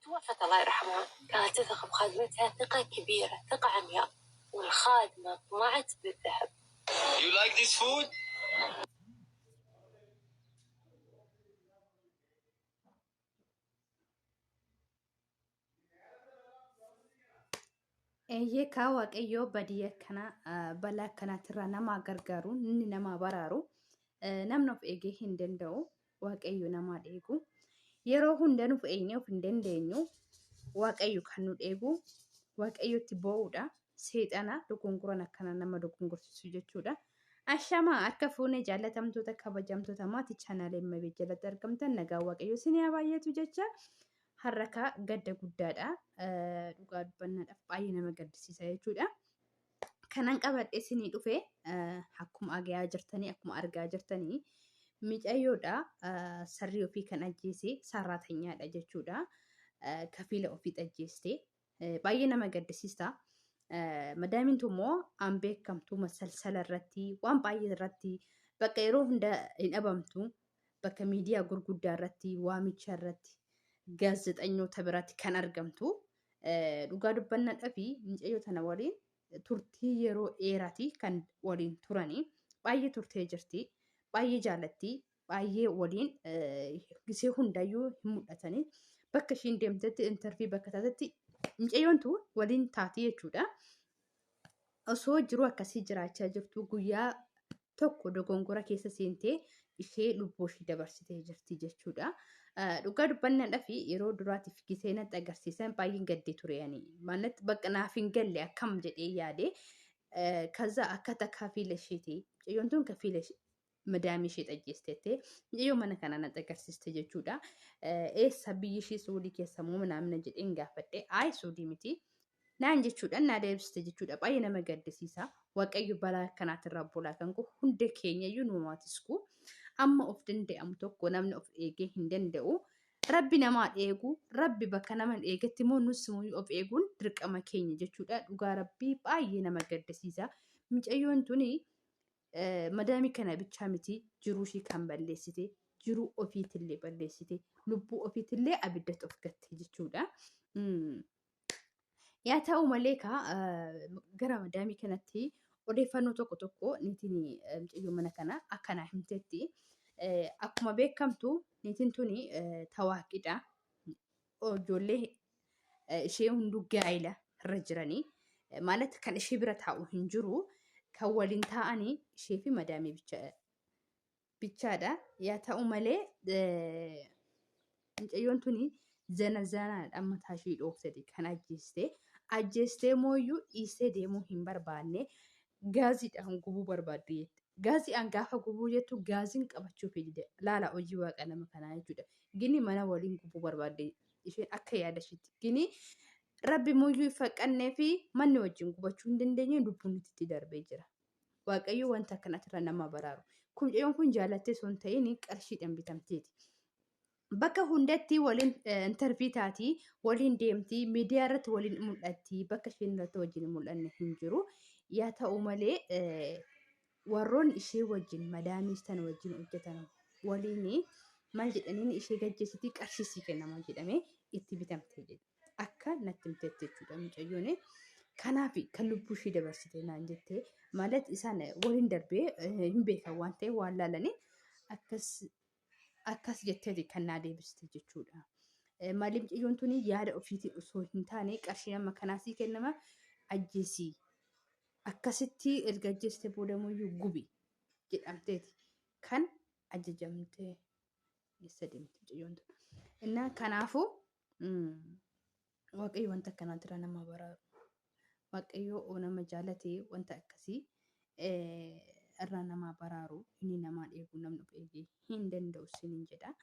توفت الله يرحمها، كانت تثق بخادمتها ثقة كبيرة، ثقة عمياء، والخادمة طمعت بالذهب. You like this food? Eeyyee waaqayyoo badii akkana balaa akkanaatirraa nama gargaaru inni nama baraaru namni of eegee hin danda'u waaqayyo nama eegu yeroo hunda nuuf eenyuuf hin dandeenyu waaqayyo kan nu eegu waaqayyotti bo'uudha seexana dogongoran akkana nama dogongorsiisu jechuudha. Ashamaa akka fuunee jaallatamtoota kabajamtoota maatii chaanaalee Immabet jalatti argamtan nagaa waaqayyo isin haa baay'atu jecha. Harrakaa gadda guddaadha. Dhugaa dubbannaadhaaf baay'ee nama gaddisiisa jechuudha. Kanan qabadhe isinii dhufe akkuma argaa jirtanii mucayyoodha. Sarrii ofii kan ajjeese sarraatanyyaadha jechuudha. Kafiila ofii ajjeeste baay'ee nama gaddisiisa. Madaamintu immoo an beekamtu masalsala irratti waan baay'ee irratti bakka yeroo hunda hin dhabamtu bakka miidiyaa gurguddaa irratti waamicha irratti. Gaazexeessitoota biratti kan argamtu dhugaa dubbannadhaa fi mucayyoo tana waliin turtii yeroo dheeraati kan waliin turanii baay'ee turtee jirti baay'ee jaallatti baay'ee waliin gisee hundayyuu hin mul'atanii bakka ishiin deemtetti intarvii bakka taatetti mucayyoon tun waliin taati jechuudha. Osoo jiru akkasii jiraachaa jirtu guyyaa tokko dogongora keessa seentee ishee lubbuu ishee dabarsitee jirti jechuudha. Dhugaa dubbannadhaa fi yeroo duraatiif gisee natti agarsiisan baay'een gaddee tureyanii maalatti bakka naaf hin galle akkam jedhee yaade kaza akkata kafiila isheeti mucayyoon tun kafiila madaamii ishee ajjeestettee mucayyoo mana kana natti agarsiiste jechuudha. Eessa biyyi ishee Suudii keessa moo naamna jedheen gaafadhe ayi Suudii miti naan jechuudha naa deebiste jechuudha baay'ee nama gaddisiisa. Waaqayyo balaa akkanaatirraa bolaa kan kun hunda keenyayyuu nuumaatisku. Amma of danda'amu tokko namni of eegee hin danda'u. Rabbi namaa eegu, rabbi bakka nama eegetti immoo nus of eeguun dirqama keenya jechuudha. Dhugaa rabbii baay'ee nama gaddisiisa. Mucayyoon tuni madaamii kana bichaa miti jiruu ishii kan balleessite, jiruu ofiitillee balleessite, lubbuu ofiitillee abiddatti of gatte jechuudha. Yaa ta'u malee gara madaamii kanatti odeeffannoo tokko niitiin mucayyoo mana kana akkanaa himteetti. Akkuma beekamtu niitiin tuni tawaaqidha. Ijoollee ishee hunduu gaa'ila irra jiranii. Maalatti kan ishee bira taa'u hin jiru. Kan waliin taa'anii ishee fi madaamii bichaadha. Yaa ta'u malee mucayyoon tuni zanaadhaan mataa ishee dhoofsate kan ajjeeste. Ajjeestee mooyyuu dhiistee deemuu hin barbaanne gaaziidhaan gubuu barbaadde jette. Gaaziidhaan gaafa gubuu jettu gaaziin qabachuuf jedhe laala hojii waaqa nama kanaa jechuudha. Gini mana waliin gubuu barbaadde isheen akka yaada isheetti. Gini rabbi mooyyuu faqqannee fi manni wajjin gubachuu hin dandeenye lubbuun itti darbee jira. Waaqayyo wanta akkanaatirra nama baraaru. Mucayyoon kun jaalattee osoo hin ta'in qarshiidhaan bitamteeti. Bakka hundatti waliin intarvii taati, waliin deemti, miidiyaa irratti waliin mul'atti, bakka isheen irratti wajjin mul'anne hin jiru. Yaa ta'u malee warroon ishee wajjin madaamis tana wajjin hojjetan waliin maal jedhaniin ishee gaggeessitii qarshiisii kennama jedhamee itti bitamtee jedhu. Akka natti himteetti jechuudha mucayyoon. Kanaaf kan lubbuu ishee dabarsite naan jettee maalat isaan waliin darbee hin beekan waan ta'eef waan laalanii akkas jetteeti kan naa deebiste jechuudha. Maaliif mucayyoon tuni yaada ofiitiin osoo hin taane qarshii nama kanaasii kennama ajjeesii. Akkasitti erga ajjeeste boodamuyyuu gubi jedhamteeti kan ajajamtee eessa deemte mucayyoon tun. Innaa kanaafuu waaqayyo wanta akkanaatirra nama baraaru. Waaqayyo nama jaalatee wanta akkasii irraa nama baraaru inni nama eegu namni of eegee hin danda'u siniin jedha.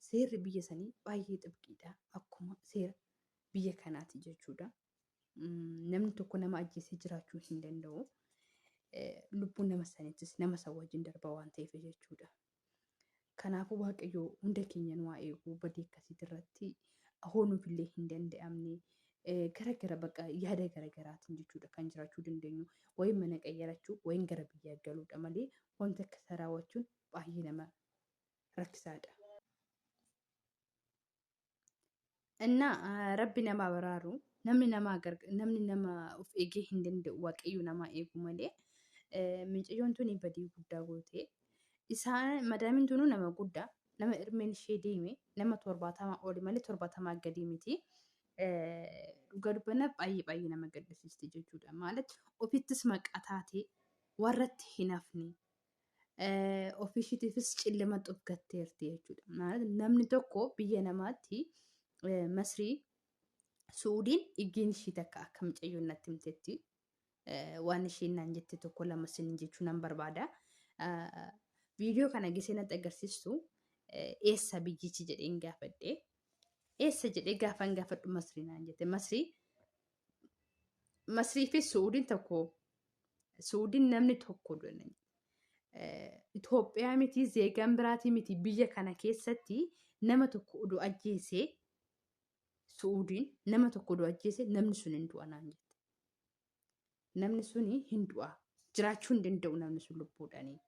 Seerri biyya sanii baay'ee xibqiidha. Akkuma seera biyya kanaati jechuudha. Namni tokko nama ajjeesee jiraachuu hin danda'u. Lubbuun nama sanittis nama san wajjin darba waan ta'eef jechuudha. Kanaafuu waaqayyo hunda keenya nu haa eegu badii akkasiitirratti hoonuufillee hin danda'amne. Gara bakka yaada garaagaraatiin jechuudha kan jiraachuu dandeenyu. Wayin mana qayyarachuu, wayin gara biyyaa galuudha malee wanta akkasa raawwachuun baay'ee nama rakkisaadha. እና rabbi nama baraaru namni nama of eegee hin danda'u waaqayyo nama eegu malee mucayyoon tuni badii guddaa goote isaan madaamin tunu nama guddaa nama irmeen ishee deeme nama 70 oli malee 70 gadi miti dhugaa dubbanaaf baay'ee nama gaddisiisti jechuudha ማለት ofittis maqaa taatee warratti hin hafne ofishiitiifis cillima of gatteerti jechuudha ማለት namni tokko biyya namaatti masrii suudiin iggiin ishii takka akka mucayyoon natti himtetti waan isheen naan jette tokko lama sin jechuu nan barbaada. Viidiyoo kana gisee natti agarsiistu eessa biyyichi jedheen gaafadhe eessa jedhee gaafadhu masrii naan jette masrii fi suudiin tokko suudiin namni tokko dha Itoophiyaa miti zeegaan biraatii miti biyya kana keessatti nama tokko oduu ajjeesee suudiin nama tokko oduu ajjeesee namni sun hin du'a naan jette. Namni suni hin du'a jiraachuu hin danda'u namni sun lubbuudhaanii.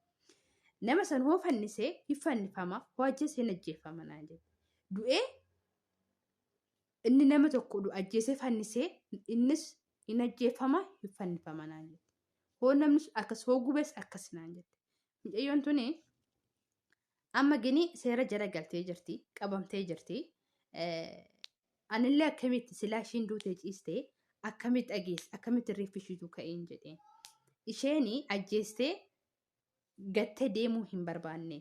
Nama san hoo fannisee hin fannifama hoo ajjeesee hin ajjeeffama naan jette. Du'ee inni nama tokko oduu ajjeesee fannisee innis hin ajjeeffama hin fannifama naan jette. Hoo namni akkas hoo gubees akkas naan jette. Mucayyoon tuni amma gini seera jala galtee jirti qabamtee jirti. Anillee akkamitti silaa ishiin duutee ciistee akkamitti dhageesse akkamitti reeffishiitu ka'een jedheen. Isheeni ajjeestee gattee deemuu hin barbaanne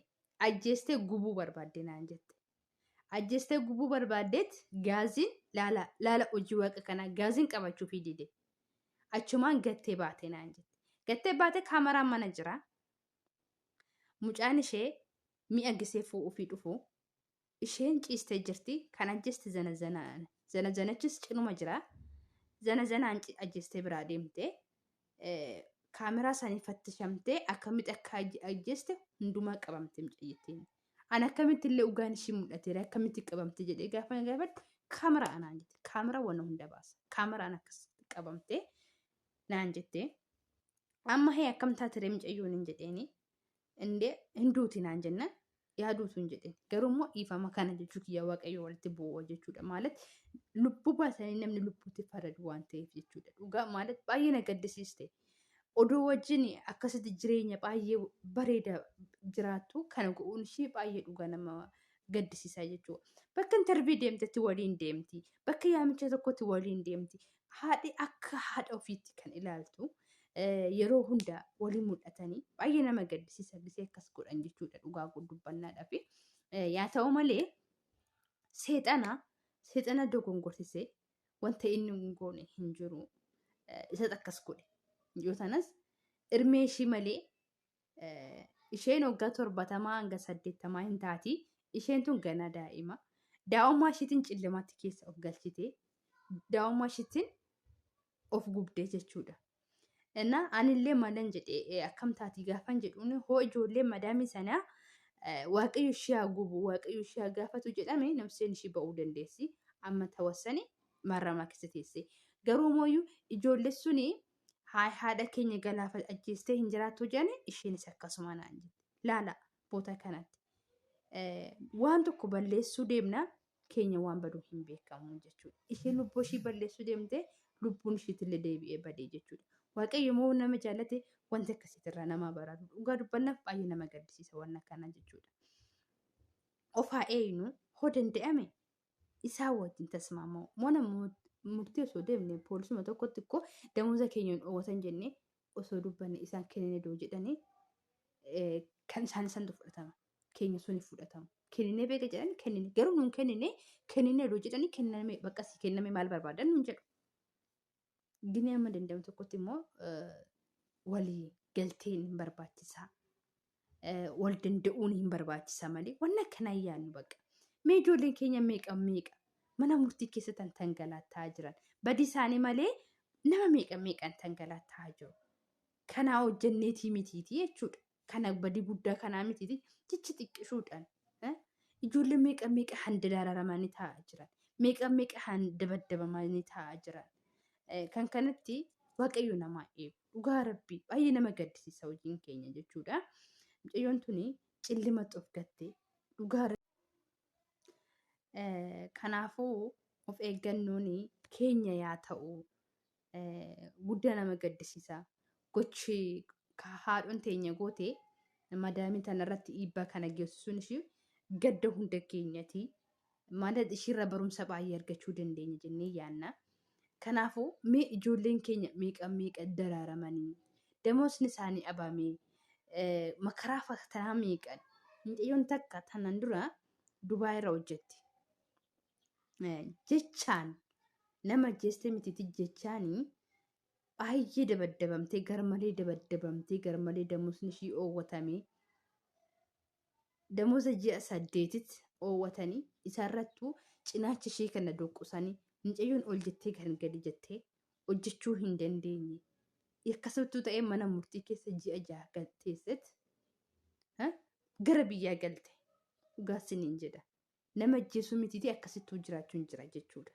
ajjeestee gubuu barbaadde naan jette. Ajjeestee gubuu barbaaddeet gaaziin laala hojii waaqa kanaa gaaziin qabachuu fi dide. Achumaan gattee baate naan jette. Gattee baate kaameraan mana jira. Mucaan ishee mi'a gisee fuudhuu fi dhufu isheen ciistee jirti kan ajjeeste zanazanachis cinuma jira zanazanaan ajjeestee biraa deemte kaameraa isaanii fattishamtee akkamitti akka ajjeeste hundumaa qabamte mucayyittiin an akkamitti illee ugaan ishii mul'ateera akkamitti qabamte jedhee gaafadhu kaameraa anaan jette kaameraa waan hunda baasa kaameraan akkas qabamte naan jette amma hee akkam taatee mucayyoon hin jedheeni indee hinduuti naan jenna yaaduutu hin jedhin garummoo dhiifama kana jechuu kiyya waaqayyo walitti bu'uu jechuudha ማለት lubbuu baasanii namni lubbuutti faradu waan ta'eef jechuudha dhugaa ማለት baay'ee na gaddisiiste odoo wajjin akkasitti jireenya baay'ee bareeda jiraattu kana go'uun ishee baay'ee dhugaa nama gaddisiisaa jechuudha bakka intervii deemtetti waliin deemti bakka yaamicha tokkotti waliin deemti haadhi akka haadha ofiitti kan ilaaltu yeroo hunda waliin mul'atanii baay'ee nama gaddisiisa gisee akkas godhan jechuudha dhugaa dubbannaadhaaf yaa ta'u malee seexana dogongorsiisee wanta inni hin goone hin jiru isa akkas godhe yoo tanas irmee ishii malee isheen waggaa 70 hanga 80 hin taati isheen tun gana daa'ima daa'ummaa ishiitiin cillimatti keessa of galchitee daa'ummaa ishiitiin of gubdee jechuudha. Enna anillee malan jedhee akkam taati gaafan jedhuun hoo ijoollee madaamii sanaa waaqayyo ishee gubu waaqayyo ishee gaafatu jedhame namseen ishee ba'uu dandeessi amma tawassani marrama keessa teesse garuu mooyyuu ijoollee suni haadha keenya galaafa ajjeestee hin jiraattu jedhani isheenis akkasuma naan jette laala boota kanatti waan tokko balleessuu deemna keenya waan baduu hin beekamu jechuudha ishee lubbuu ishee balleessuu deemte lubbuun isheetillee deebi'ee badee jechuudha. Waaqayyo moo nama jaalate wanta akkasiitirraa nama baraatu dhugaa dubbannaaf baay'ee nama gaddisiisa waan akkana jechuudha. Ofaa eenyu hoo danda'ame isaa wajjin tasmaamoo mana murtii osoo deemne poolisuma tokkotti ikkoo damuuza keenyaan dhoowwatan jennee osoo dubbanne isaan kennine doo jedhanii kan isaan fudhatama keenya suni fudhatama kennine beeka jedhanii kennine garuu nuun kennine doo jedhanii kenname baqqasii kenname maal barbaadan nuun jedhu. Gini amma danda'amu tokkotti immoo walii galteen hin barbaachisaa wal danda'uun hin barbaachisaa malee waan akkanaa yaadnu bakka mee ijoolleen keenya meeqa mana murtii keessatti tangalaataa jiran badii isaanii malee nama meeqan tangalaataa jiru kanaa hojjenneetii mitiiti jechuudha kana badii guddaa kanaa mitiiti jechi xiqqishuudhaan ijoolleen meeqa handa daraaramanii taa'aa jiran meeqa handa dabaddabamanii taa'aa jiran. Kan kanatti waaqayyo namaa eegu dhugaa rabbii baay'ee nama gaddisiisa hojiin keenya jechuudha. Mucayyoon tuni cillima of gattee dhugaa kanaafuu of eeggannoon keenya yaa ta'u guddaa nama gaddisiisa. Gochi haadhoon teenya goote madaamii tanarratti dhiibbaa kana geessisuun ishee gadda hunda keenyati. Maal ishiirra barumsa baay'ee argachuu dandeenya jennee yaanna. Kanaafuu mee ijoolleen keenya meeqa daraaramanii damoosni isaanii abamee makaraa fakkataa meeqan mucayyoon takka tanan dura Dubaayirra hojjetti. Jechaan nama jeestee mititi jechaanii baay'ee dabaddabamtee garmalee damoosni ishii oowwatamee damoosa ji'a 8 oowwatanii isaarrattuu cinaacha ishee kana doqqusanii mucayyoon ol jettee kan gadi jettee hojjechuu hin dandeenye. Akkasumatti ta'ee mana murtii keessa ji'a 6 galteesset gara biyyaa galte. Dhugaasiniin jedha. Nama ajjeesuu mititi akkasittuu jiraachuun jira jechuudha.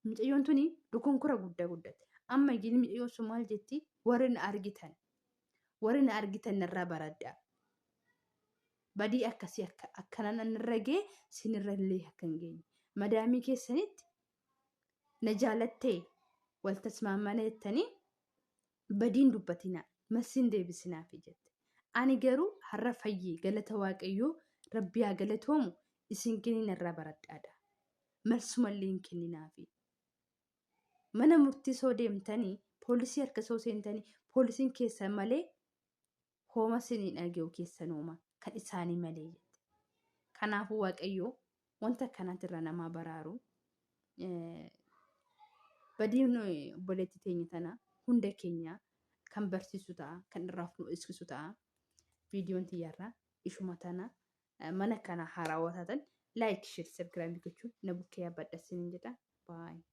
Mucayyoon tuni dogonkora guddaa guddate. Amma iyyuu mucayyoon sun maal jetti? Warri na argitan narraa baradhaa. Badii akkasii akkanaan narra gee sinirra illee akka hin geenye. Madaamii keessanitti na jaalattee waltasmaamana jettanii badiin dubbatinaa masiin deebisinaaf jette. Ani garuu har'a fayyee galata waaqayyoo Rabbi haa galatoomu isin kiniin irraa baradhaadha. Malsumallee hin kenninaafi. Mana murtii soo deemtanii poolisii harka soo seentanii poolisiin keessan malee hooma siniin dhage'u keessan hooma kan isaanii malee jette. Kanaafuu waaqayyoo wanta akkanatti irraa namaa baraaru. Badiin obboleettii teenya tana hunda keenya kan barsiisu ta'a, kan irraa nu ibsisu ta'a. Viidiyoon xiyyaarraa ishuma tana mana kana haarawaa taatan laayik, sheer, sabskiraayib gochuun na bukkee yaabadha isiniin jedha. Baay'ee.